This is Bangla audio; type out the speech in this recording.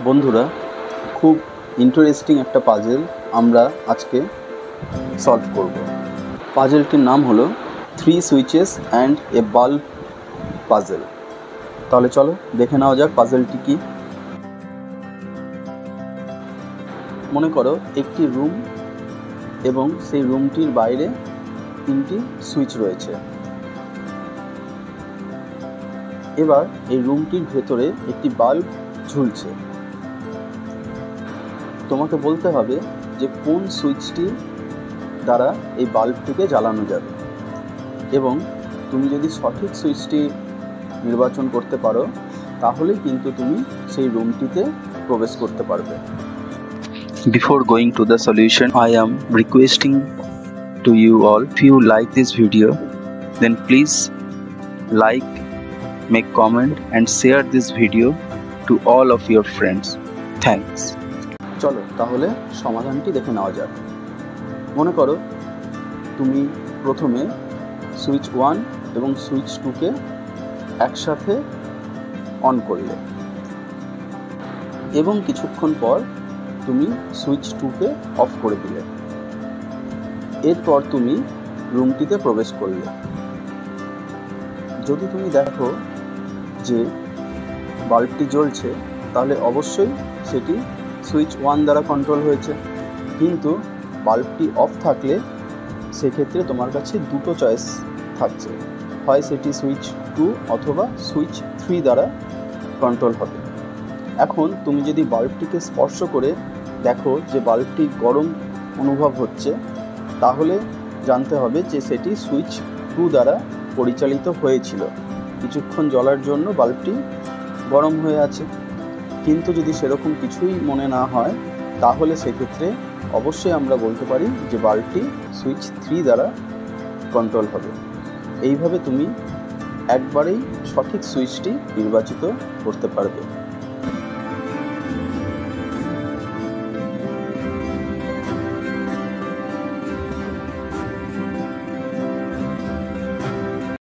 বন্ধুরা, খুব ইন্টারেস্টিং একটা পাজেল আমরা আজকে সলভ করব। পাজেলটির নাম হলো 3 switches and a bulb puzzle. তাহলে চলো দেখে নেওয়া যাক পাজেলটি কি। মনে করো একটি রুম এবং সেই রুমটির বাইরে 3টি সুইচ রয়েছে। এবার এই রুমটির ভেতরে একটি বাল্ব ঝুলছে। তোমাকে বলতে হবে যে কোন সুইচটি দ্বারা এই বাল্বটিকে জ্বালানো যাবে, এবং তুমি যদি সঠিক সুইচটি নির্বাচন করতে পারো তাহলেই কিন্তু তুমি সেই রুমটিতে প্রবেশ করতে পারবে। Before going to the solution, I am requesting to you all, if you like this video, then please like, make comment and share this video to all of your friends. Thanks. চলো তাহলে সমাধানটি দেখে নেওয়া যাক। মনে করো তুমি প্রথমে সুইচ 1 এবং সুইচ 2কে একসাথে অন করলে, এবং কিছুক্ষণ পর তুমি সুইচ 2কে অফ করে দিলে। এরপর তুমি রুমটিতে প্রবেশ করলে। যদি তুমি দেখো যে বাল্বটি জ্বলছে, তাহলে অবশ্যই সেটি সুইচ 1 দ্বারা কন্ট্রোল হয়েছে। কিন্তু বাল্বটি অফ থাকলে সেক্ষেত্রে তোমার কাছে দুটো চয়েস থাকছে, হয় সেটি সুইচ 2 অথবা সুইচ 3 দ্বারা কন্ট্রোল হবে। এখন তুমি যদি বাল্বটিকে স্পর্শ করে দেখো যে বাল্বটি গরম অনুভব হচ্ছে, তাহলে জানতে হবে যে সেটি সুইচ 2 দ্বারা পরিচালিত হয়েছিল। কিছুক্ষণ জ্বলার জন্য বাল্বটি গরম হয়ে আছে। কিন্তু যদি সেরকম কিছুই মনে না হয়, তাহলে সেক্ষেত্রে অবশ্যই আমরা বলতে পারি যে বাল্বটি সুইচ 3 দ্বারা কন্ট্রোল হবে। এইভাবে তুমি একবারেই সঠিক সুইচটি নির্বাচিত করতে পারবে।